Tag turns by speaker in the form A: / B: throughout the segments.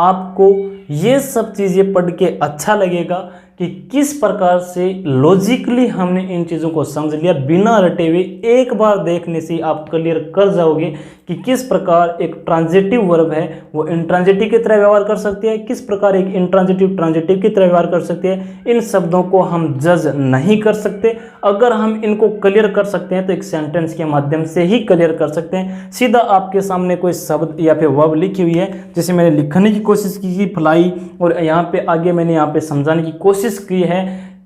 A: आपको ये सब चीज़ें पढ़ के अच्छा लगेगा कि किस प्रकार से लॉजिकली हमने इन चीज़ों को समझ लिया। बिना रटे हुए एक बार देखने से आप क्लियर कर जाओगे कि किस प्रकार एक ट्रांजिटिव वर्ब है वो इंट्रांजिटिव की तरह व्यवहार कर सकती है, किस प्रकार एक इंट्रांजिटिव ट्रांजिटिव की तरह व्यवहार कर सकती है। इन शब्दों को हम जज नहीं कर सकते। अगर हम इनको क्लियर कर सकते हैं तो एक सेंटेंस के माध्यम से ही क्लियर कर सकते हैं। सीधा आपके सामने कोई शब्द या फिर वर्ब लिखी हुई है, जैसे मैंने लिखने की कोशिश की थी फ्लाई, और यहाँ पे आगे मैंने यहाँ पे समझाने की कोशिश की है,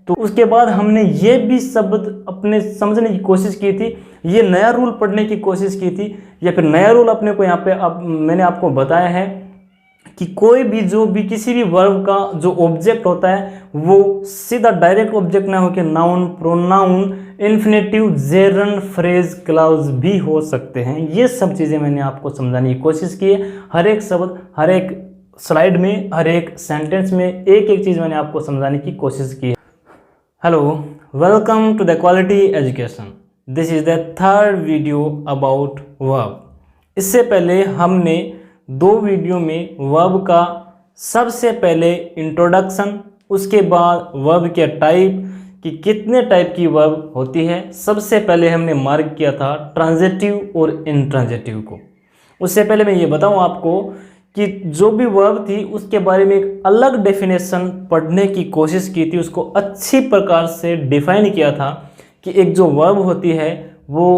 A: तो उसके बाद हमने ये भी शब्द अपने समझने की कोशिश की थी, ये नया रूल पढ़ने की कोशिश की थी, या फिर नया रूल अपने को यहाँ पे मैंने आपको बताया है कि कोई भी जो भी किसी भी वर्ब का जो ऑब्जेक्ट होता है वो सीधा डायरेक्ट ऑब्जेक्ट ना होकर noun, pronoun, infinitive, gerund, phrase, clause भी हो सकते हैं। ये सब चीज़ें मैंने आपको समझाने की कोशिश की है। हर एक शब्द, हर एक स्लाइड में, हर एक सेंटेंस में एक एक चीज़ मैंने आपको समझाने की कोशिश की है। Hello, welcome to the quality education. This is the third video about verb. इससे पहले हमने 2 वीडियो में वर्ब का सबसे पहले इंट्रोडक्शन, उसके बाद वर्ब के टाइप कि कितने टाइप की वर्ब होती है, सबसे पहले हमने मार्क किया था ट्रांजिटिव और इंट्रांजिटिव को। उससे पहले मैं ये बताऊं आपको कि जो भी वर्ब थी उसके बारे में एक अलग डेफिनेशन पढ़ने की कोशिश की थी, उसको अच्छी प्रकार से डिफाइन किया था कि एक जो वर्ब होती है वो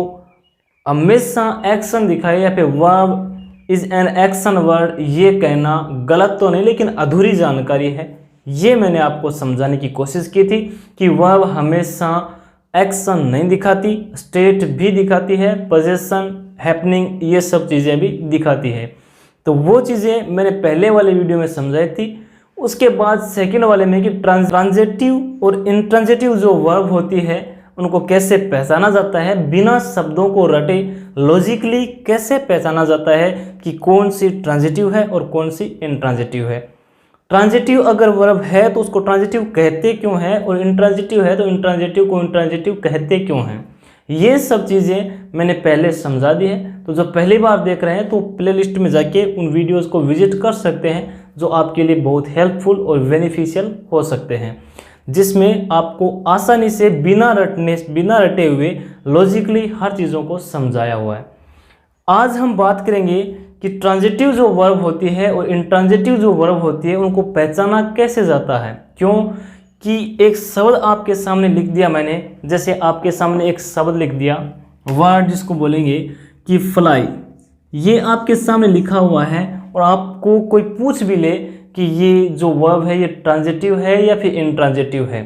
A: हमेशा एक्शन दिखाए, या फिर verb is an action word, ये कहना गलत तो नहीं लेकिन अधूरी जानकारी है। ये मैंने आपको समझाने की कोशिश की थी कि वर्ब हमेशा एक्शन नहीं दिखाती, स्टेट भी दिखाती है, पोजीशन, हैपनिंग, ये सब चीज़ें भी दिखाती है। तो वो चीज़ें मैंने पहले वाले वीडियो में समझाई थी। उसके बाद सेकंड वाले में कि ट्रांजिटिव और इंट्रांजिटिव जो वर्ब होती है उनको कैसे पहचाना जाता है, बिना शब्दों को रटे लॉजिकली कैसे पहचाना जाता है कि कौन सी ट्रांजिटिव है और कौन सी इंट्रांजिटिव है। ट्रांजिटिव अगर वर्ब है तो उसको ट्रांजिटिव कहते क्यों है, और इंट्रांजिटिव है तो इंट्रांजिटिव को इंट्रांजिटिव कहते क्यों हैं, ये सब चीज़ें मैंने पहले समझा दी है। तो जो पहली बार देख रहे हैं तो प्लेलिस्ट में जाके उन वीडियोस को विजिट कर सकते हैं, जो आपके लिए बहुत हेल्पफुल और बेनिफिशियल हो सकते हैं, जिसमें आपको आसानी से बिना रटे हुए लॉजिकली हर चीज़ों को समझाया हुआ है। आज हम बात करेंगे कि ट्रांजिटिव जो वर्ब होती है और इंट्रांजिटिव जो वर्ब होती है उनको पहचाना कैसे जाता है। क्यों कि एक शब्द आपके सामने लिख दिया मैंने, जैसे आपके सामने एक शब्द लिख दिया, वर्ड जिसको बोलेंगे कि फ्लाई, ये आपके सामने लिखा हुआ है, और आपको कोई पूछ भी ले कि ये जो वर्ब है ये ट्रांजिटिव है या फिर इंट्रांजिटिव है,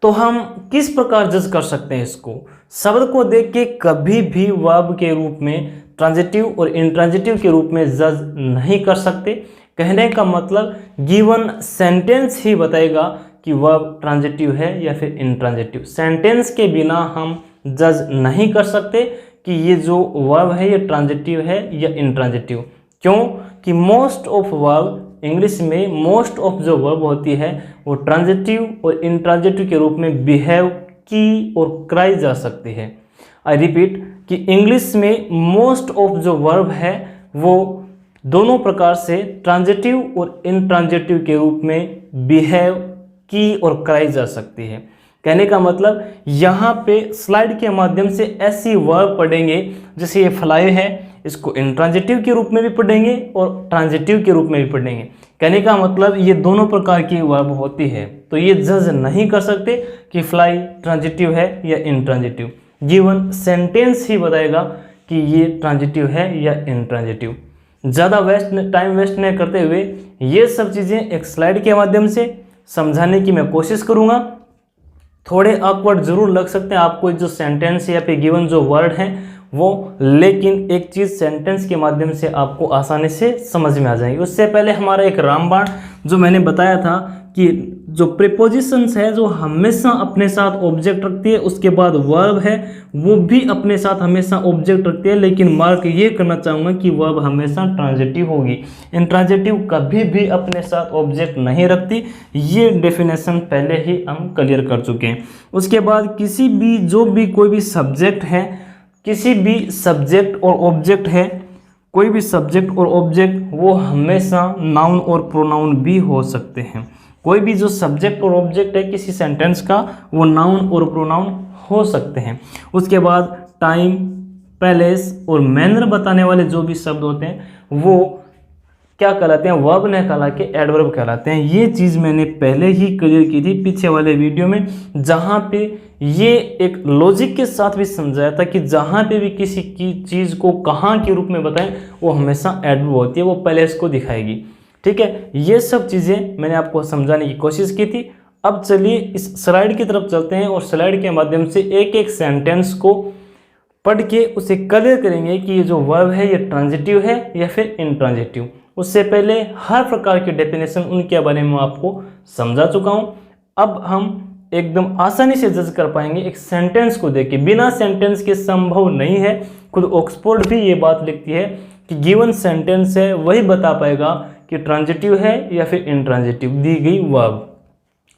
A: तो हम किस प्रकार जज कर सकते हैं इसको। शब्द को देख के कभी भी वर्ब के रूप में ट्रांजिटिव और इंट्रांजिटिव के रूप में जज नहीं कर सकते। कहने का मतलब गिवन सेंटेंस ही बताएगा कि वर्ब ट्रांजिटिव है या फिर इंट्रांजिटिव। सेंटेंस के बिना हम जज नहीं कर सकते कि ये जो वर्ब है ये ट्रांजिटिव है या इंट्रांजिटिव। क्यों कि मोस्ट ऑफ वर्ब, इंग्लिश में मोस्ट ऑफ जो वर्ब होती है वो ट्रांजिटिव और इंट्रांजिटिव के रूप में बिहेव की और कराई जा सकती है। आई रिपीट कि इंग्लिश में मोस्ट ऑफ जो वर्ब है वो दोनों प्रकार से ट्रांजिटिव और इंट्रांजिटिव के रूप में बिहेव की और कराई जा सकती है। कहने का मतलब यहाँ पे स्लाइड के माध्यम से ऐसी वर्ब पढ़ेंगे, जैसे ये फ्लाई है, इसको इंट्रांजिटिव के रूप में भी पढ़ेंगे और ट्रांजिटिव के रूप में भी पढ़ेंगे। कहने का मतलब ये दोनों प्रकार की वर्ब होती है, तो ये जज नहीं कर सकते कि फ्लाई ट्रांजिटिव है या इंट्रांजिटिव। गिवन सेंटेंस ही बताएगा कि ये ट्रांजिटिव है या इंट्रांजिटिव। ज़्यादा टाइम वेस्ट नहीं करते हुए ये सब चीज़ें एक स्लाइड के माध्यम से समझाने की मैं कोशिश करूँगा। थोड़े ऑकवर्ड जरूर लग सकते हैं आपको जो सेंटेंस या फिर गिवन जो वर्ड हैं वो, लेकिन एक चीज़ सेंटेंस के माध्यम से आपको आसानी से समझ में आ जाएगी। उससे पहले हमारा एक रामबाण जो मैंने बताया था कि जो प्रीपोजिशंस है जो हमेशा अपने साथ ऑब्जेक्ट रखती है, उसके बाद वर्ब है वो भी अपने साथ हमेशा ऑब्जेक्ट रखती है, लेकिन मार्क ये करना चाहूँगा कि वर्ब हमेशा ट्रांजिटिव होगी, इंट्रांजिटिव कभी भी अपने साथ ऑब्जेक्ट नहीं रखती। ये डेफिनेशन पहले ही हम क्लियर कर चुके हैं। उसके बाद किसी भी कोई भी सब्जेक्ट है, किसी भी सब्जेक्ट और ऑब्जेक्ट है कोई भी सब्जेक्ट और ऑब्जेक्ट वो हमेशा नाउन और प्रोनाउन भी हो सकते हैं। कोई भी जो सब्जेक्ट और ऑब्जेक्ट है किसी सेंटेंस का वो नाउन और प्रोनाउन हो सकते हैं। उसके बाद टाइम, प्लेस और मैनर बताने वाले जो भी शब्द होते हैं वो क्या कहलाते हैं, वर्ब नहीं कहला के एडवर्ब कहलाते हैं। ये चीज़ मैंने पहले ही क्लियर की थी पीछे वाले वीडियो में, जहाँ पे ये एक लॉजिक के साथ भी समझाया था कि जहाँ पे भी किसी की चीज़ को कहाँ के रूप में बताएं वो हमेशा एडवर्ब होती है, वो पहले इसको दिखाएगी। ठीक है, ये सब चीज़ें मैंने आपको समझाने की कोशिश की थी। अब चलिए इस स्लाइड की तरफ चलते हैं और स्लाइड के माध्यम से एक एक सेंटेंस को पढ़ के उसे क्लियर करेंगे कि ये जो वर्ब है ये ट्रांजिटिव है या फिर इनट्रांजिटिव। उससे पहले हर प्रकार की डेफिनेशन उनके बारे में आपको समझा चुका हूँ। अब हम एकदम आसानी से जज कर पाएंगे एक सेंटेंस को देख के। बिना सेंटेंस के संभव नहीं है। खुद ऑक्सफोर्ड भी ये बात लिखती है कि गिवन सेंटेंस है वही बता पाएगा कि ट्रांजिटिव है या फिर इनट्रांजिटिव दी गई वर्ब।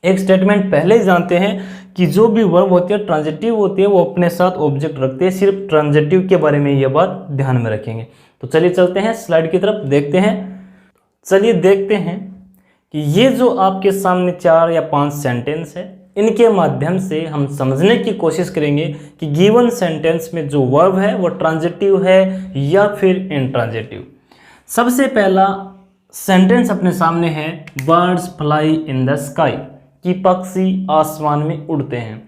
A: एक स्टेटमेंट पहले ही जानते हैं कि जो भी वर्ब होती है ट्रांजिटिव होती है वो अपने साथ ऑब्जेक्ट रखते हैं। सिर्फ ट्रांजिटिव के बारे में ये बात ध्यान में रखेंगे। तो चलिए चलते हैं स्लाइड की तरफ, देखते हैं। चलिए देखते हैं कि ये जो आपके सामने 4 या 5 सेंटेंस है इनके माध्यम से हम समझने की कोशिश करेंगे कि गिवन सेंटेंस में जो वर्ब है वो ट्रांजिटिव है या फिर इनट्रांजिटिव। सबसे पहला सेंटेंस अपने सामने है birds fly in the sky, कि पक्षी आसमान में उड़ते हैं।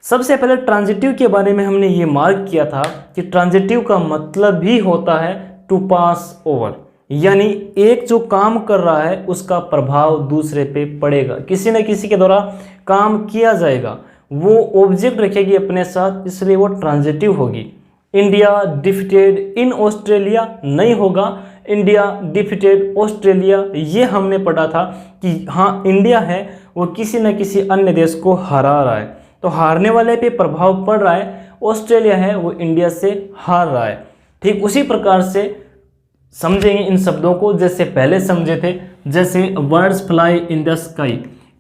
A: सबसे पहले ट्रांजिटिव के बारे में हमने ये मार्क किया था कि ट्रांजिटिव का मतलब भी होता है टू पास ओवर, यानी एक जो काम कर रहा है उसका प्रभाव दूसरे पे पड़ेगा, किसी न किसी के द्वारा काम किया जाएगा, वो ऑब्जेक्ट रखेगी अपने साथ, इसलिए वो ट्रांजिटिव होगी। इंडिया डिफीटेड इन ऑस्ट्रेलिया नहीं होगा, इंडिया डिफीटेड ऑस्ट्रेलिया। ये हमने पढ़ा था कि हाँ इंडिया है वो किसी न किसी अन्य देश को हरा रहा है, तो हारने वाले पे प्रभाव पड़ रहा है। ऑस्ट्रेलिया है वो इंडिया से हार रहा है। ठीक उसी प्रकार से समझेंगे इन शब्दों को जैसे पहले समझे थे। जैसे birds fly in the sky,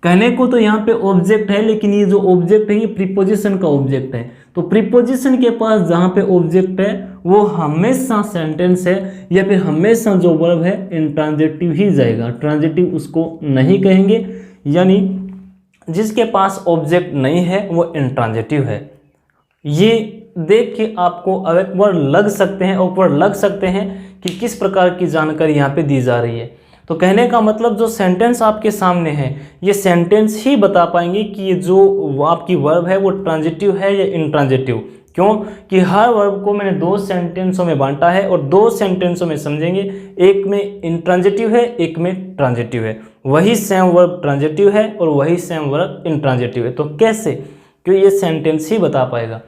A: कहने को तो यहाँ पे ऑब्जेक्ट है, लेकिन ये जो ऑब्जेक्ट है ये प्रीपोजिशन का ऑब्जेक्ट है। तो प्रीपोजिशन के पास जहाँ पे ऑब्जेक्ट है वो हमेशा सेंटेंस है या फिर हमेशा जो वर्ब है इनट्रांजिटिव ही जाएगा, ट्रांजिटिव उसको नहीं कहेंगे। यानी जिसके पास ऑब्जेक्ट नहीं है वो इनट्रांजिटिव है। ये देख के आपको ऑकवर्ड लग सकते हैं कि किस प्रकार की जानकारी यहाँ पे दी जा रही है। तो कहने का मतलब जो सेंटेंस आपके सामने है ये सेंटेंस ही बता पाएंगे कि ये जो आपकी वर्ब है वो ट्रांजिटिव है या इनट्रांजिटिव। क्यों कि हर वर्ब को मैंने 2 सेंटेंसों में बांटा है और 2 सेंटेंसों में समझेंगे, एक में इनट्रांजिटिव है एक में ट्रांजिटिव है। वही सेम वर्ब ट्रांजिटिव है और वही सेम वर्ब इनट्रांजिटिव है। तो कैसे, क्यों ये सेंटेंस ही बता पाएगा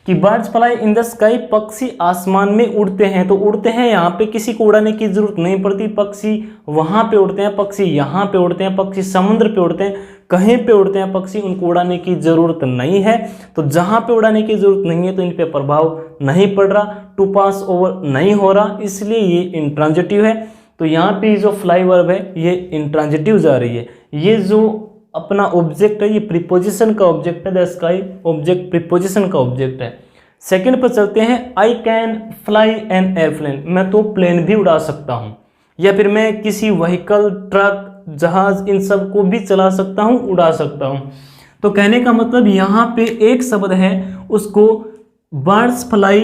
A: कि birds fly in the sky, पक्षी आसमान में उड़ते हैं। तो उड़ते हैं यहाँ पे किसी को उड़ाने की जरूरत नहीं पड़ती, पक्षी वहाँ पे उड़ते हैं, पक्षी यहाँ पे उड़ते हैं, पक्षी समुद्र पे उड़ते हैं, कहीं पे उड़ते हैं पक्षी, उनको उड़ाने की ज़रूरत नहीं है। तो जहाँ पे उड़ाने की ज़रूरत नहीं है तो इन पे प्रभाव नहीं पड़ रहा, टू पास ओवर नहीं हो रहा, इसलिए ये इनट्रांजिटिव है। तो यहाँ पे जो फ्लाई वर्ब है ये इनट्रांजिटिव जा रही है। ये जो अपना ऑब्जेक्ट है ये प्रीपोजिशन का ऑब्जेक्ट है, द स्काई ऑब्जेक्ट प्रीपोजिशन का ऑब्जेक्ट है। सेकंड पर चलते हैं, I can fly an airplane, मैं तो प्लेन भी उड़ा सकता हूँ, या फिर मैं किसी व्हीकल, ट्रक, जहाज इन सब को भी चला सकता हूँ, उड़ा सकता हूँ। तो कहने का मतलब यहाँ पे एक शब्द है उसको birds fly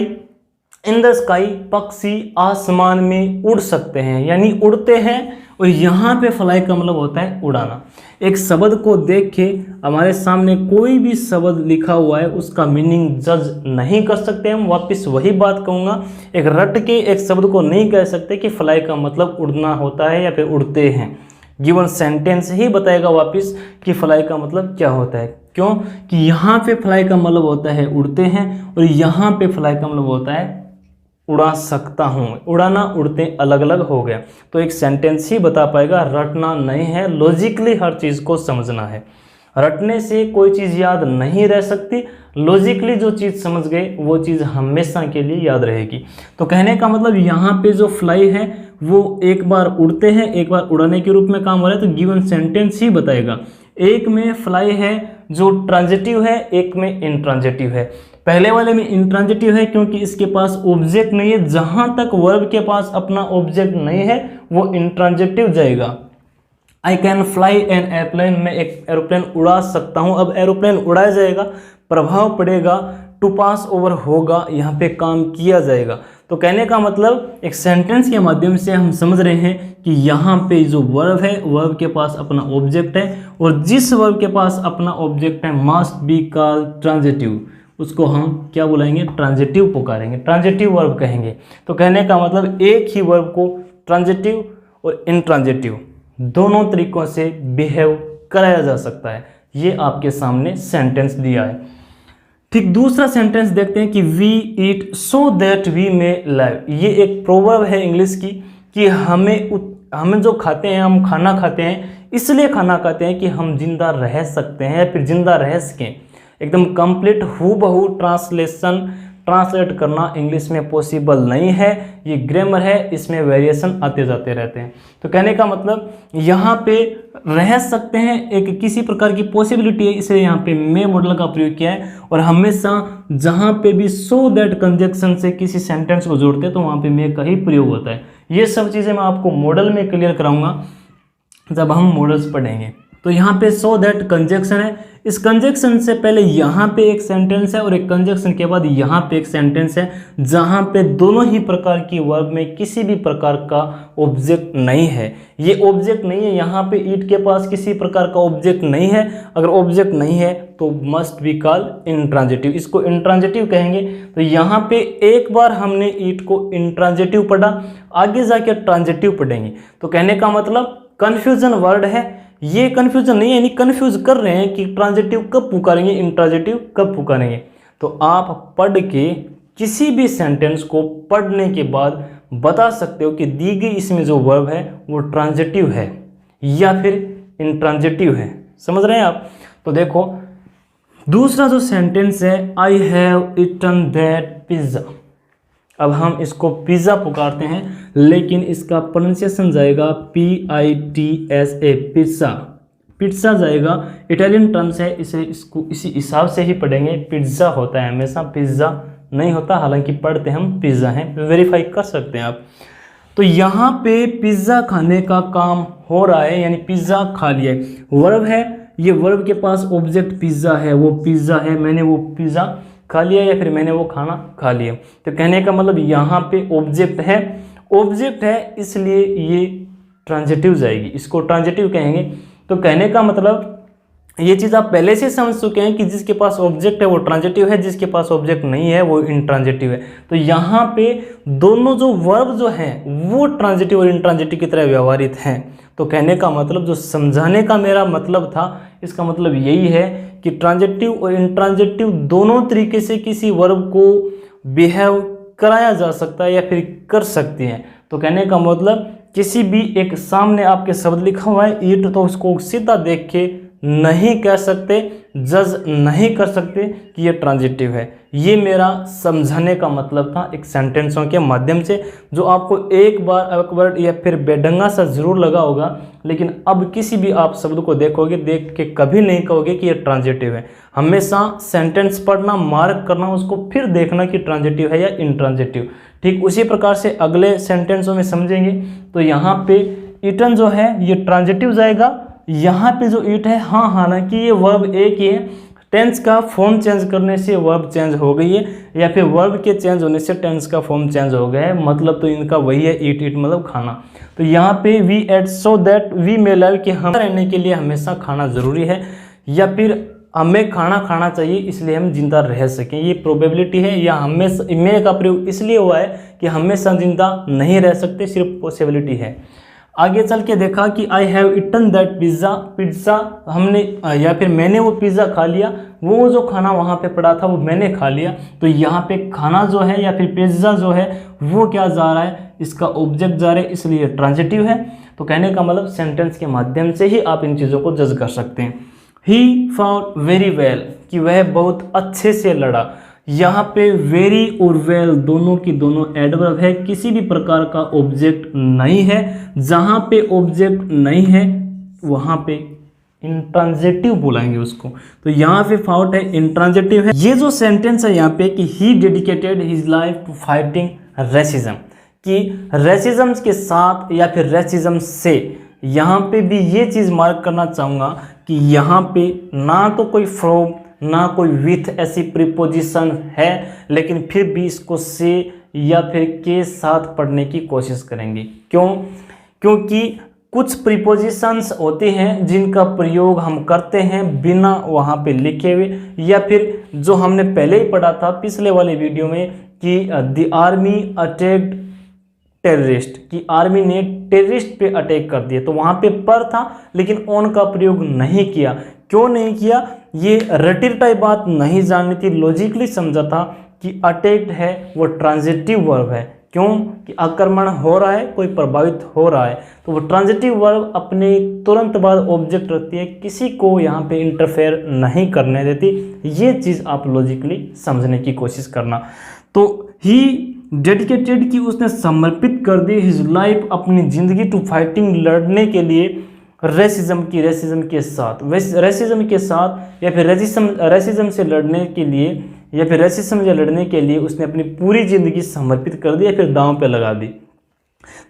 A: in the sky, पक्षी आसमान में उड़ सकते हैं यानी उड़ते हैं, और यहाँ पे फ्लाई का मतलब होता है उड़ाना। एक शब्द को देख के हमारे सामने कोई भी शब्द लिखा हुआ है उसका मीनिंग जज नहीं कर सकते हम। वापस वही बात कहूँगा, एक रट के एक शब्द को नहीं कह सकते कि फ्लाई का मतलब उड़ना होता है या फिर उड़ते हैं। गिवन सेंटेंस ही बताएगा वापस कि फ्लाई का मतलब क्या होता है। क्यों कि यहाँ पे फ्लाई का मतलब होता है उड़ते हैं और यहाँ पे फ्लाई का मतलब होता है उड़ा सकता हूँ। उड़ाना उड़ते अलग अलग हो गया। तो एक सेंटेंस ही बता पाएगा, रटना नहीं है, लॉजिकली हर चीज़ को समझना है। रटने से कोई चीज़ याद नहीं रह सकती, लॉजिकली जो चीज़ समझ गए वो चीज़ हमेशा के लिए याद रहेगी। तो कहने का मतलब यहाँ पे जो फ्लाई है वो एक बार उड़ते हैं एक बार उड़ाने के रूप में काम हो रहा है। तो गिवन सेंटेंस ही बताएगा। एक में फ्लाई है जो ट्रांजिटिव है, एक में इनट्रांजिटिव है। पहले वाले में इंट्रांजिटिव है क्योंकि इसके पास ऑब्जेक्ट नहीं है। जहां तक वर्ब के पास अपना ऑब्जेक्ट नहीं है वो इंट्रांजिटिव जाएगा। I can fly an airplane, मैं एक एरोप्लेन उड़ा सकता हूं। अब एरोप्लेन उड़ाया जाएगा, प्रभाव पड़ेगा, टू पास ओवर होगा, यहाँ पे काम किया जाएगा। तो कहने का मतलब एक सेंटेंस के माध्यम से हम समझ रहे हैं कि यहाँ पे जो वर्ब है, वर्ब के पास अपना ऑब्जेक्ट है, और जिस वर्ब के पास अपना ऑब्जेक्ट है मस्ट बी कॉल्ड ट्रांजिटिव, उसको हम क्या बुलाएंगे, ट्रांजिटिव पुकारेंगे, ट्रांजिटिव वर्ब कहेंगे। तो कहने का मतलब एक ही वर्ब को ट्रांजिटिव और इंट्रांजिटिव दोनों तरीकों से बिहेव कराया जा सकता है। ये आपके सामने सेंटेंस दिया है। ठीक, दूसरा सेंटेंस देखते हैं कि we eat so that we may live. ये एक प्रोवर्ब है इंग्लिश की कि हमें जो खाते हैं, हम खाना खाते हैं इसलिए खाना खाते हैं कि हम जिंदा रह सकते हैं या फिर जिंदा रह सकें। एकदम कंप्लीट हूबहू ट्रांसलेट करना इंग्लिश में पॉसिबल नहीं है, ये ग्रामर है, इसमें वेरिएशन आते जाते रहते हैं। तो कहने का मतलब यहाँ पे रह सकते हैं एक किसी प्रकार की पॉसिबिलिटी है, इसलिए यहाँ पे मे मॉडल का प्रयोग किया है। और हमेशा जहाँ पे भी सो दैट कंजक्शन से किसी सेंटेंस को जोड़ते हैं तो वहाँ पे मे का ही प्रयोग होता है। ये सब चीज़ें मैं आपको मॉडल में क्लियर कराऊंगा जब हम मॉडल्स पढ़ेंगे। तो यहाँ पे सो दैट कंजक्शन है, इस कंजक्शन से पहले यहाँ पे एक सेंटेंस है और एक कंजक्शन के बाद यहाँ पे एक सेंटेंस है, जहाँ पे दोनों ही प्रकार की वर्ब में किसी भी प्रकार का ऑब्जेक्ट नहीं है। ये ऑब्जेक्ट नहीं है, यहाँ पे ईट के पास किसी प्रकार का ऑब्जेक्ट नहीं है। अगर ऑब्जेक्ट नहीं है तो मस्ट बी कॉल्ड इंट्रांजिटिव, इसको इंट्रांजिटिव कहेंगे। तो यहाँ पे एक बार हमने ईट को इंट्रांजिटिव पढ़ा, आगे जाके ट्रांजिटिव पढ़ेंगे। तो कहने का मतलब कन्फ्यूजन वर्ड है, ये कन्फ्यूजन नहीं है, यानी कन्फ्यूज कर रहे हैं कि ट्रांजिटिव कब पुकारेंगे, इंट्रांजिटिव कब पुकारेंगे। तो आप पढ़ के किसी भी सेंटेंस को पढ़ने के बाद बता सकते हो कि दी गई इसमें जो वर्ब है वो ट्रांजिटिव है या फिर इंट्रांजिटिव है। समझ रहे हैं आप। तो देखो दूसरा जो सेंटेंस है, I have eaten that pizza. अब हम इसको पिज़्ज़ा पुकारते हैं लेकिन इसका प्रोनाउंसिएशन जाएगा PITSA, पिज़्ज़ा, पिज़्ज़ा जाएगा। इटालियन टर्म्स है, इसको इसी हिसाब से ही पढ़ेंगे। पिज़्ज़ा होता है हमेशा, पिज़्ज़ा नहीं होता, हालांकि पढ़ते हम पिज़्ज़ा हैं, वेरीफाई कर सकते हैं आप। तो यहाँ पे पिज़्ज़ा खाने का काम हो रहा है, यानी पिज़्ज़ा खा लिया। वर्ब है, ये वर्ब के पास ऑब्जेक्ट पिज़्ज़ा है, वो पिज़्ज़ा है, मैंने वो पिज़्ज़ा खा लिया या फिर मैंने वो खाना खा लिया। तो कहने का मतलब यहाँ पे ऑब्जेक्ट है इसलिए ये ट्रांजिटिव जाएगी, इसको ट्रांजिटिव कहेंगे। तो कहने का मतलब ये चीज़ आप पहले से समझ चुके हैं कि जिसके पास ऑब्जेक्ट है वो ट्रांजिटिव है, जिसके पास ऑब्जेक्ट नहीं है वो इंट्रांजिटिव है। तो यहाँ पे दोनों जो वर्ब जो हैं वो ट्रांजिटिव और इंट्रांजिटिव की तरह व्यवहारित हैं। तो कहने का मतलब जो समझाने का मेरा मतलब था, इसका मतलब यही है कि ट्रांजिटिव और इंट्रांजिटिव दोनों तरीके से किसी वर्ब को बिहेव कराया जा सकता है या फिर कर सकती हैं। तो कहने का मतलब किसी भी एक सामने आपके शब्द लिखा हुआ है ईट, तो उसको सीधा देख के नहीं कह सकते, जज नहीं कर सकते कि ये ट्रांजिटिव है। ये मेरा समझाने का मतलब था एक सेंटेंसों के माध्यम से, जो आपको एक बार awkward या फिर बेढंगा सा जरूर लगा होगा, लेकिन अब किसी भी आप शब्द को देखोगे, देख के कभी नहीं कहोगे कि ये ट्रांजिटिव है। हमेशा सेंटेंस पढ़ना, मार्क करना, उसको फिर देखना कि ट्रांजिटिव है या इंट्रांजिटिव। ठीक उसी प्रकार से अगले सेंटेंसों में समझेंगे। तो यहाँ पे ईटन जो है ये ट्रांजिटिव जाएगा, यहाँ पे जो ईट है, हाँ हालांकि ये वर्ब एक ही है, टेंस का फॉर्म चेंज करने से वर्ब चेंज हो गई है या फिर वर्ब के चेंज होने से टेंस का फॉर्म चेंज हो गया है, मतलब तो इनका वही है, ईट मतलब खाना। तो यहाँ पे we ate so that we may live, कि हम रहने के लिए हमेशा खाना ज़रूरी है या फिर हमें खाना खाना चाहिए इसलिए हम जिंदा रह सकें, ये प्रोबेबिलिटी है। या हमेशा मे का प्रयोग इसलिए हुआ है कि हमेशा जिंदा नहीं रह सकते, सिर्फ पॉसिबिलिटी है। आगे चल के देखा कि I have eaten that pizza, pizza हमने या फिर मैंने वो पिज़्ज़ा खा लिया, वो जो खाना वहाँ पे पड़ा था वो मैंने खा लिया। तो यहाँ पे खाना जो है या फिर पिज़्ज़ा जो है वो क्या जा रहा है, इसका ऑब्जेक्ट जा रहा है, इसलिए ट्रांजिटिव है। तो कहने का मतलब सेंटेंस के माध्यम से ही आप इन चीज़ों को जज कर सकते हैं। ही फाउट वेरी वेल, कि वह बहुत अच्छे से लड़ा। यहाँ पे वेरी और वेल दोनों की दोनों एडवर्ब है, किसी भी प्रकार का ऑब्जेक्ट नहीं है। जहाँ पे ऑब्जेक्ट नहीं है वहाँ पे इंट्रांजिटिव बुलाएंगे उसको। तो यहाँ पे फाउट है, इंट्रांजिटिव है। ये जो सेंटेंस है यहाँ पे कि he dedicated his life to fighting racism, कि रेसिज्म के साथ या फिर रेसिज्म से, यहाँ पे भी ये चीज़ मार्क करना चाहूँगा कि यहाँ पे ना तो कोई फ्रॉम ना कोई विथ ऐसी प्रीपोजिशन है, लेकिन फिर भी इसको से या फिर के साथ पढ़ने की कोशिश करेंगे। क्यों? क्योंकि कुछ प्रीपोजिशंस होते हैं जिनका प्रयोग हम करते हैं बिना वहाँ पे लिखे हुए, या फिर जो हमने पहले ही पढ़ा था पिछले वाले वीडियो में कि द आर्मी अटैक्ड टेररिस्ट, कि आर्मी ने टेररिस्ट पे अटैक कर दिया, तो वहाँ पे पर था लेकिन ऑन का प्रयोग नहीं किया। क्यों नहीं किया? ये रटिव टाइप बात नहीं जाननी थी, लॉजिकली समझा था कि अटैक्ड है वो ट्रांजिटिव वर्ब है। क्यों? कि आक्रमण हो रहा है, कोई प्रभावित हो रहा है, तो वो ट्रांजिटिव वर्ब अपने तुरंत बाद ऑब्जेक्ट रखती है, किसी को यहाँ पे इंटरफेयर नहीं करने देती। ये चीज़ आप लॉजिकली समझने की कोशिश करना। तो ही डेडिकेटेड की उसने समर्पित कर दी हिज लाइफ, अपनी ज़िंदगी टू फाइटिंग, लड़ने के लिए रेसिज्म के साथ, रेसिज्म के साथ या फिर रेसिज्म से लड़ने के लिए, या फिर रेसिज्म से लड़ने के लिए उसने अपनी पूरी ज़िंदगी समर्पित कर दी या फिर दांव पे लगा दी।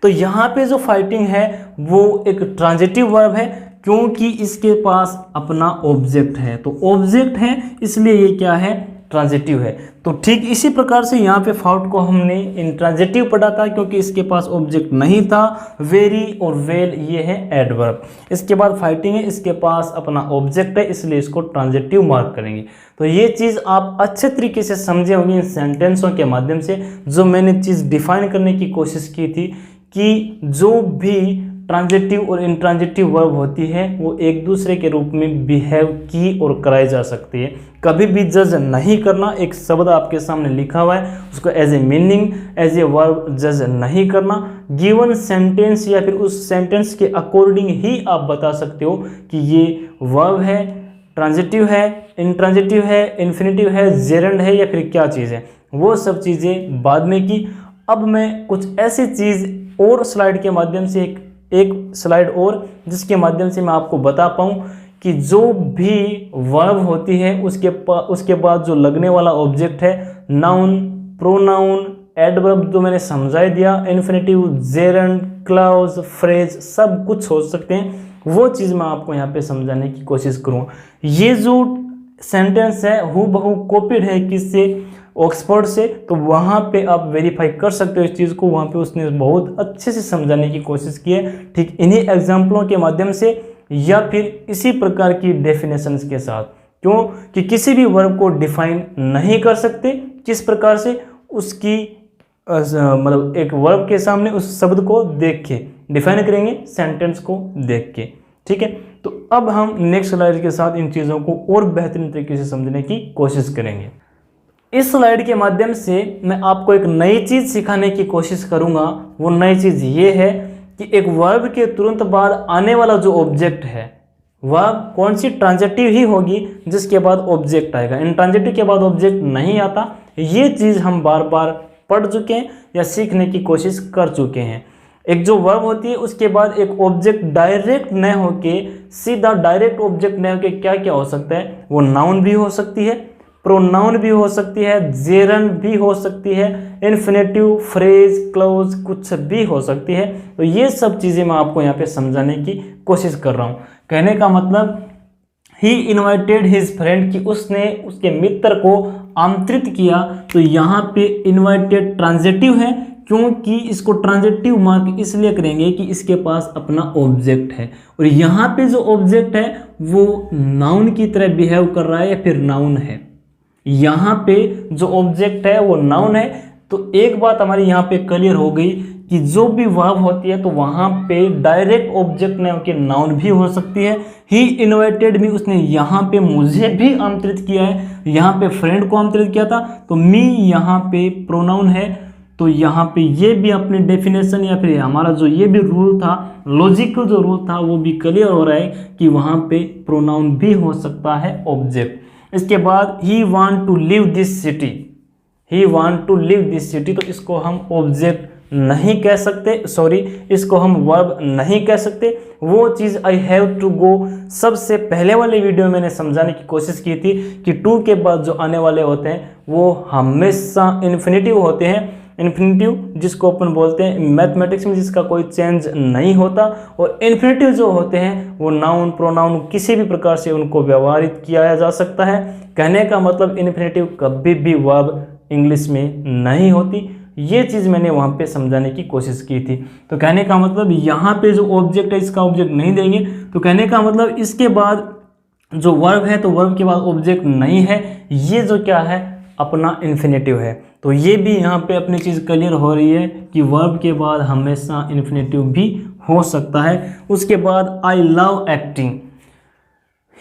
A: तो यहाँ पे जो फाइटिंग है वो एक ट्रांजिटिव वर्ब है, क्योंकि इसके पास अपना ऑब्जेक्ट है, तो ऑब्जेक्ट है इसलिए ये क्या है? ट्रांजिटिव है। तो ठीक इसी प्रकार से यहाँ पे फाउट को हमने इंट्रांजिटिव पढ़ा था, क्योंकि इसके पास ऑब्जेक्ट नहीं था। वेरी और वेल ये है एडवर्ब। इसके बाद फाइटिंग है, इसके पास अपना ऑब्जेक्ट है, इसलिए इसको ट्रांजिटिव मार्क करेंगे। तो ये चीज़ आप अच्छे तरीके से समझे होंगे इन सेंटेंसों के माध्यम से, जो मैंने चीज़ डिफाइन करने की कोशिश की थी कि जो भी ट्रांजिटिव और इंट्रांजिटिव वर्ब होती है वो एक दूसरे के रूप में बिहेव की और कराई जा सकती है। कभी भी जज नहीं करना। एक शब्द आपके सामने लिखा हुआ है, उसको as a meaning, as a verb जज नहीं करना। गिवन सेंटेंस या फिर उस सेंटेंस के अकॉर्डिंग ही आप बता सकते हो कि ये वर्ब है, ट्रांजिटिव है, इंट्रांजिटिव है, इन्फिनिटिव है, जेरंड है, या फिर क्या चीज़ है। वो सब चीज़ें बाद में की। अब मैं कुछ ऐसी चीज़ और स्लाइड के माध्यम से एक स्लाइड और, जिसके माध्यम से मैं आपको बता पाऊँ कि जो भी वर्ब होती है उसके बाद जो लगने वाला ऑब्जेक्ट है, नाउन, प्रोनाउन, एडवर्ब जो मैंने समझा दिया, इन्फिनिटिव, जेरंड, क्लॉज, फ्रेज, सब कुछ हो सकते हैं। वो चीज़ मैं आपको यहाँ पे समझाने की कोशिश करूँगा। ये जो सेंटेंस है हूबहू कॉपीड है किससे? ऑक्सफोर्ड से। तो वहाँ पे आप वेरीफाई कर सकते हो इस चीज़ को, वहाँ पे उसने बहुत अच्छे से समझाने की कोशिश की है, ठीक इन्हीं एग्जाम्पलों के माध्यम से या फिर इसी प्रकार की डेफिनेशंस के साथ। क्यों? कि किसी भी वर्ब को डिफाइन नहीं कर सकते, किस प्रकार से? उसकी मतलब एक वर्ब के सामने उस शब्द को देख के डिफाइन करेंगे, सेंटेंस को देख के। ठीक है, तो अब हम नेक्स्ट स्लाइड के साथ इन चीज़ों को और बेहतरीन तरीके से समझने की कोशिश करेंगे। इस स्लाइड के माध्यम से मैं आपको एक नई चीज़ सिखाने की कोशिश करूंगा। वो नई चीज़ ये है कि एक वर्ब के तुरंत बाद आने वाला जो ऑब्जेक्ट है वह कौन सी? ट्रांजिटिव ही होगी, जिसके बाद ऑब्जेक्ट आएगा। इंट्रांजिटिव के बाद ऑब्जेक्ट नहीं आता। ये चीज़ हम बार बार पढ़ चुके हैं या सीखने की कोशिश कर चुके हैं। एक जो वर्ब होती है उसके बाद एक ऑब्जेक्ट डायरेक्ट न होके, सीधा डायरेक्ट ऑब्जेक्ट न होके क्या क्या हो सकता है? वो नाउन भी हो सकती है, प्रोनाउन भी हो सकती है, जेरंड भी हो सकती है, इन्फिनेटिव, फ्रेज, क्लॉज कुछ भी हो सकती है। तो ये सब चीज़ें मैं आपको यहाँ पे समझाने की कोशिश कर रहा हूँ। कहने का मतलब ही इन्वाइटेड हिज फ्रेंड, कि उसने उसके मित्र को आमंत्रित किया। तो यहाँ पे इन्वाइटेड ट्रांजिटिव है, क्योंकि इसको ट्रांजिटिव मार्क इसलिए करेंगे कि इसके पास अपना ऑब्जेक्ट है, और यहाँ पे जो ऑब्जेक्ट है वो नाउन की तरह बिहेव कर रहा है या फिर नाउन है। यहाँ पे जो ऑब्जेक्ट है वो नाउन है। तो एक बात हमारी यहाँ पे क्लियर हो गई कि जो भी वर्ब होती है तो वहाँ पे डायरेक्ट ऑब्जेक्ट न होकर नाउन भी हो सकती है। ही इन्वाइटेड मी, उसने यहाँ पे मुझे भी आमंत्रित किया है, यहाँ पे फ्रेंड को आमंत्रित किया था। तो मी यहाँ पे प्रोनाउन है, तो यहाँ पे ये भी अपनी डेफिनेशन या फिर हमारा जो ये भी रूल था, लॉजिकल जो रूल था वो भी क्लियर हो रहा है कि वहाँ पे प्रोनाउन भी हो सकता है ऑब्जेक्ट। इसके बाद he want to live this city, he want to live this city, तो इसको हम ऑब्जेक्ट नहीं कह सकते, सॉरी इसको हम वर्ब नहीं कह सकते। वो चीज़ आई हैव टू गो सबसे पहले वाले वीडियो में मैंने समझाने की कोशिश की थी कि टू के बाद जो आने वाले होते हैं वो हमेशा इन्फिनेटिव होते हैं। इन्फिनेटिव जिसको अपन बोलते हैं मैथमेटिक्स में जिसका कोई चेंज नहीं होता, और इन्फिनेटिव जो होते हैं वो नाउन प्रोनाउन किसी भी प्रकार से उनको व्यवहारित किया जा सकता है। कहने का मतलब इन्फिनेटिव कभी भी वर्ब इंग्लिश में नहीं होती। ये चीज़ मैंने वहाँ पे समझाने की कोशिश की थी। तो कहने का मतलब यहाँ पे जो ऑब्जेक्ट है इसका ऑब्जेक्ट नहीं देंगे, तो कहने का मतलब इसके बाद जो वर्ब है तो वर्ब के बाद ऑब्जेक्ट नहीं है, ये जो क्या है अपना इन्फिनेटिव है। तो ये भी यहाँ पे अपनी चीज़ क्लियर हो रही है कि वर्ब के बाद हमेशा इन्फिनेटिव भी हो सकता है। उसके बाद आई लव एक्टिंग,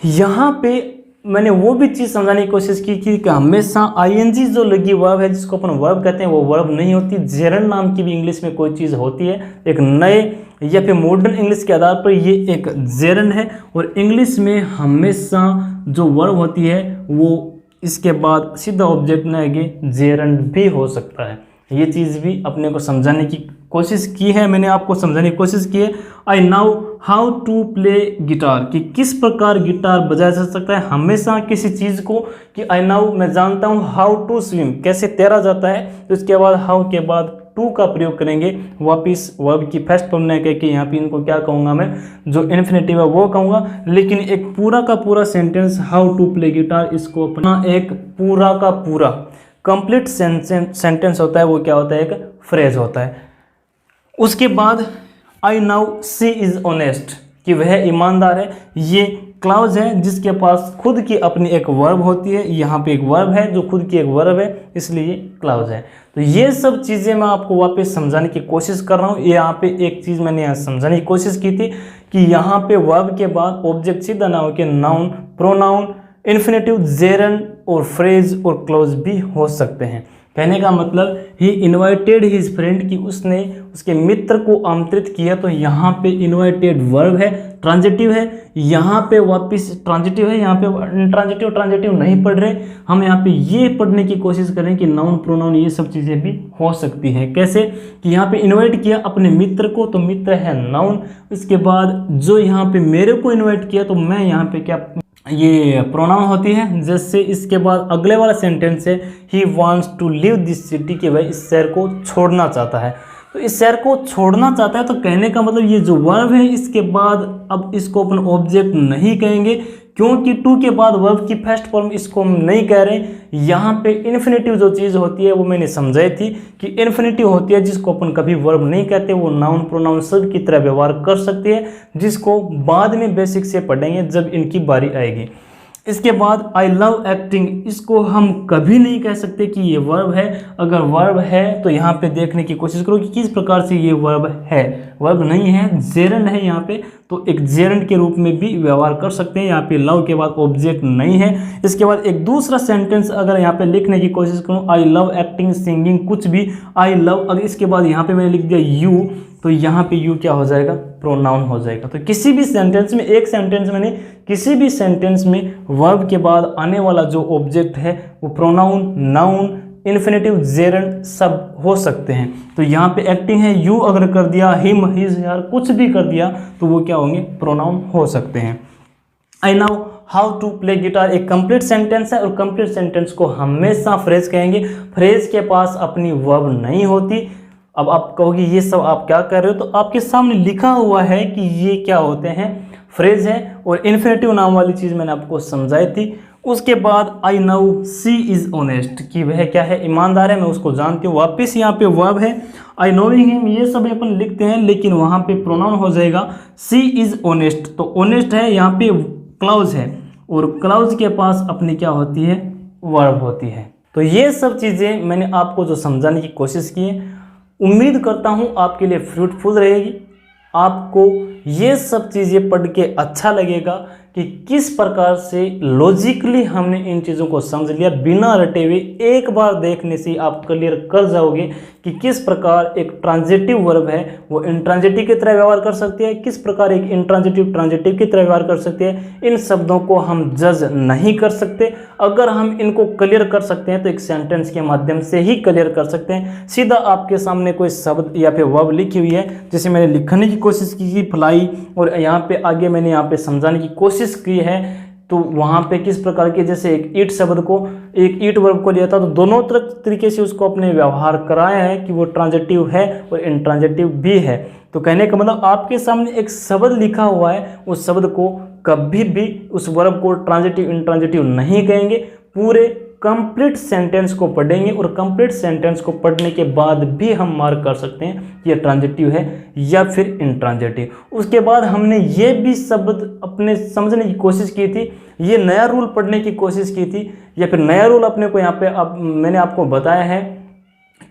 A: यहाँ पे मैंने वो भी चीज़ समझाने की कोशिश की कि हमेशा आईएनजी जो लगी वर्ब है जिसको अपन वर्ब कहते हैं वो वर्ब नहीं होती। जेरन नाम की भी इंग्लिश में कोई चीज़ होती है, एक नए या फिर मॉडर्न इंग्लिश के आधार पर ये एक जेरन है, और इंग्लिश में हमेशा जो वर्ब होती है वो इसके बाद सीधा ऑब्जेक्ट न आगे जेरन भी हो सकता है। ये चीज़ भी अपने को समझाने की कोशिश की है, मैंने आपको समझाने की कोशिश की है। I know how to play guitar, कि किस प्रकार गिटार बजाया जा सकता है हमेशा किसी चीज़ को, कि आई नाउ मैं जानता हूँ हाउ टू स्विम कैसे तैरा जाता है, तो इसके बाद हाउ के बाद टू का प्रयोग करेंगे, वापिस वर्ब की फर्स्ट फॉर्म ने कह के यहाँ पे इनको क्या कहूँगा मैं, जो इन्फिनेटिव है वो कहूँगा। लेकिन एक पूरा का पूरा sentence how to play guitar, इसको अपना एक पूरा का पूरा कंप्लीट सेंटेंस होता है, वो क्या होता है एक फ्रेज होता है। उसके बाद I now see is honest, कि वह ईमानदार है, ये क्लाउज है जिसके पास खुद की अपनी एक वर्ब होती है। यहाँ पे एक वर्ब है जो खुद की एक वर्ब है, इसलिए क्लाउज है। तो ये सब चीज़ें मैं आपको वापस समझाने की कोशिश कर रहा हूँ। यहाँ पे एक चीज़ मैंने यहाँ समझाने की कोशिश की थी कि यहाँ पे वर्ब के बाद ऑब्जेक्ट सीधा ना हो के नाउन प्रोनाउन इन्फिनेटिव जेरन और फ्रेज और क्लोज भी हो सकते हैं। कहने का मतलब ही इन्वाइटेड हिज फ्रेंड, कि उसने उसके मित्र को आमंत्रित किया। तो यहाँ पे इन्वाइटेड वर्ब है, ट्रांजिटिव है, यहाँ पे वापस ट्रांजिटिव है, यहाँ पे ट्रांजिटिव नहीं पढ़ रहे हम, यहाँ पे ये पढ़ने की कोशिश करें कि नाउन प्रोनाउन ये सब चीज़ें भी हो सकती है। कैसे कि यहाँ पे इन्वाइट किया अपने मित्र को, तो मित्र है नाउन। इसके बाद जो यहाँ पे मेरे को इन्वाइट किया, तो मैं यहाँ पे क्या ये प्रोनाउन होती है। जैसे इसके बाद अगले वाला सेंटेंस है he wants to leave this city, कि वह इस शहर को छोड़ना चाहता है। तो इस शहर को छोड़ना चाहता है, तो कहने का मतलब ये जो वर्ब है इसके बाद अब इसको अपन ऑब्जेक्ट नहीं कहेंगे, क्योंकि टू के बाद वर्ब की फर्स्ट फॉर्म इसको हम नहीं कह रहे। यहाँ पे इन्फिनेटिव जो चीज़ होती है वो मैंने समझाई थी कि इन्फिनेटिव होती है जिसको अपन कभी वर्ब नहीं कहते, वो नाउन प्रोनाउन सब की तरह व्यवहार कर सकती है, जिसको बाद में बेसिक से पढ़ेंगे जब इनकी बारी आएगी। इसके बाद आई लव एक्टिंग, इसको हम कभी नहीं कह सकते कि ये वर्ब है। अगर वर्ब है तो यहाँ पे देखने की कोशिश करो कि किस प्रकार से ये वर्ब है। वर्ब नहीं है, जेरन है यहाँ पे, तो एक जेरन के रूप में भी व्यवहार कर सकते हैं। यहाँ पे लव के बाद ऑब्जेक्ट नहीं है। इसके बाद एक दूसरा सेंटेंस अगर यहाँ पे लिखने की कोशिश करूँ, आई लव एक्टिंग सिंगिंग कुछ भी, आई लव, अगर इसके बाद यहाँ पे मैंने लिख दिया यू, तो यहाँ पे यू क्या हो जाएगा, प्रोनाउन हो जाएगा। तो किसी भी सेंटेंस में, एक सेंटेंस में नहीं, किसी भी सेंटेंस में वर्ब के बाद आने वाला जो ऑब्जेक्ट है वो प्रोनाउन, नाउन, इन्फिनेटिव, जेरन सब हो सकते हैं। तो यहाँ पे एक्टिंग है, यू अगर कर दिया, हिम, हिज, यार कुछ भी कर दिया तो वो क्या होंगे, प्रोनाउन हो सकते हैं। I know how to play guitar एक कंप्लीट सेंटेंस है, और कंप्लीट सेंटेंस को हमेशा फ्रेज कहेंगे। फ्रेज के पास अपनी वर्ब नहीं होती। अब आप कहोगे ये सब आप क्या कर रहे हो, तो आपके सामने लिखा हुआ है कि ये क्या होते हैं, फ्रेज है, और इन्फिनेटिव नाम वाली चीज़ मैंने आपको समझाई थी। उसके बाद I now see is honest, कि वह क्या है, ईमानदार है, मैं उसको जानती हूँ। वापस यहाँ पे वर्ब है, आई नोइंग हिम, ये सब अपन लिखते हैं, लेकिन वहाँ पे प्रोनाउन हो जाएगा सी इज़ ऑनेस्ट। तो ऑनेस्ट है, यहाँ पे क्लाउज है, और क्लाउज के पास अपनी क्या होती है, वर्ब होती है। तो ये सब चीज़ें मैंने आपको जो समझाने की कोशिश की है, उम्मीद करता हूँ आपके लिए फ्रूटफुल रहेगी। आपको ये सब चीज़ें पढ़ के अच्छा लगेगा कि किस प्रकार से लॉजिकली हमने इन चीज़ों को समझ लिया बिना रटे हुए। एक बार देखने से आप क्लियर कर जाओगे कि किस प्रकार एक ट्रांजिटिव वर्ब है वो इंट्रांजिटिव की तरह व्यवहार कर सकती है, किस प्रकार एक इंट्रांजिटिव ट्रांजिटिव की तरह व्यवहार कर सकती है। इन शब्दों को हम जज नहीं कर सकते। अगर हम इनको क्लियर कर सकते हैं तो एक सेंटेंस के माध्यम से ही क्लियर कर सकते हैं। सीधा आपके सामने कोई शब्द या फिर वर्ब लिखी हुई है, जैसे मैंने लिखने की कोशिश की थी फ्लाई, और यहाँ पे आगे मैंने यहाँ पे समझाने की कोशिश की है, तो वहाँ पे किस प्रकार के, जैसे एक ईट शब्द को, एक ईट वर्ब को लिया था, तो दोनों तरीके से उसको अपने व्यवहार कराया है कि वो ट्रांजिटिव है और इंट्रांजिटिव भी है। तो कहने का मतलब आपके सामने एक शब्द लिखा हुआ है, उस शब्द को कभी भी उस वर्ब को ट्रांजिटिव इंट्रांजिटिव नहीं कहेंगे, पूरे कंप्लीट सेंटेंस को पढ़ेंगे और कंप्लीट सेंटेंस को पढ़ने के बाद भी हम मार्क कर सकते हैं कि ये ट्रांजिटिव है या फिर इंट्रांजिटिव। उसके बाद हमने ये भी शब्द अपने समझने की कोशिश की थी, ये नया रूल पढ़ने की कोशिश की थी, या फिर नया रूल अपने को यहाँ पे मैंने आपको बताया है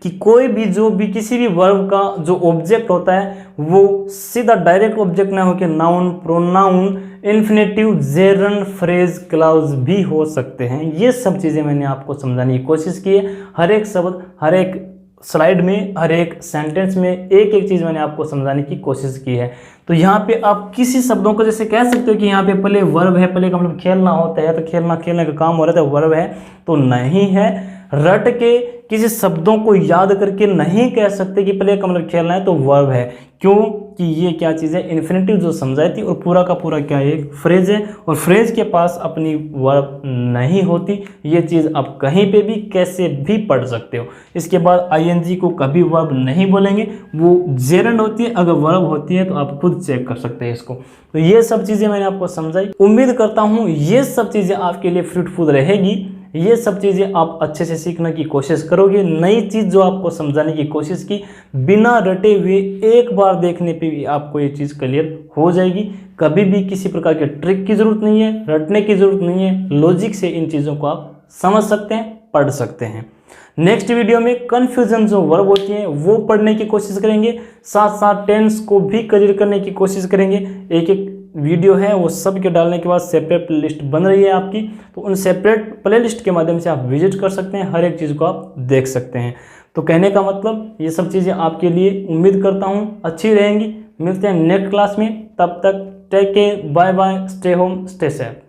A: कि कोई भी जो भी किसी भी वर्ब का जो ऑब्जेक्ट होता है वो सीधा डायरेक्ट ऑब्जेक्ट ना होकर noun, pronoun, infinitive, gerund, phrase, clause भी हो सकते हैं। ये सब चीज़ें मैंने आपको समझाने की कोशिश की है। हर एक शब्द, हर एक स्लाइड में, हर एक सेंटेंस में एक एक चीज़ मैंने आपको समझाने की कोशिश की है। तो यहाँ पे आप किसी शब्दों को जैसे कह सकते हो कि यहाँ पे पहले वर्ब है, पहले का मतलब खेलना होता है, तो खेलने का काम हो रहा था, वर्ब है, तो नहीं है। रट के किसी शब्दों को याद करके नहीं कह सकते कि पहले का मतलब खेलना है तो वर्ब है। क्यों कि ये क्या चीज़ है, इन्फिनेटिव जो समझाई थी, और पूरा का पूरा क्या है, एक फ्रेज है, और फ्रेज के पास अपनी वर्ब नहीं होती। ये चीज़ आप कहीं पे भी कैसे भी पढ़ सकते हो। इसके बाद आईएनजी को कभी वर्ब नहीं बोलेंगे, वो जेरंड होती है। अगर वर्ब होती है तो आप खुद चेक कर सकते हैं इसको। तो ये सब चीज़ें मैंने आपको समझाई। उम्मीद करता हूँ ये सब चीज़ें आपके लिए फ्रूटफुल रहेगी। ये सब चीज़ें आप अच्छे से सीखने की कोशिश करोगे। नई चीज़ जो आपको समझाने की कोशिश की बिना रटे हुए, एक बार देखने पे भी आपको ये चीज़ क्लियर हो जाएगी। कभी भी किसी प्रकार के ट्रिक की ज़रूरत नहीं है, रटने की ज़रूरत नहीं है। लॉजिक से इन चीज़ों को आप समझ सकते हैं, पढ़ सकते हैं। नेक्स्ट वीडियो में कन्फ्यूजन जो वर्ब होती है वो पढ़ने की कोशिश करेंगे, साथ साथ टेंस को भी क्लियर करने की कोशिश करेंगे। एक एक वीडियो है वो सब के डालने के बाद सेपरेट प्लेलिस्ट बन रही है आपकी, तो उन सेपरेट प्लेलिस्ट के माध्यम से आप विजिट कर सकते हैं, हर एक चीज़ को आप देख सकते हैं। तो कहने का मतलब ये सब चीज़ें आपके लिए उम्मीद करता हूँ अच्छी रहेंगी। मिलते हैं नेक्स्ट क्लास में, तब तक take care, bye bye, stay home, stay safe.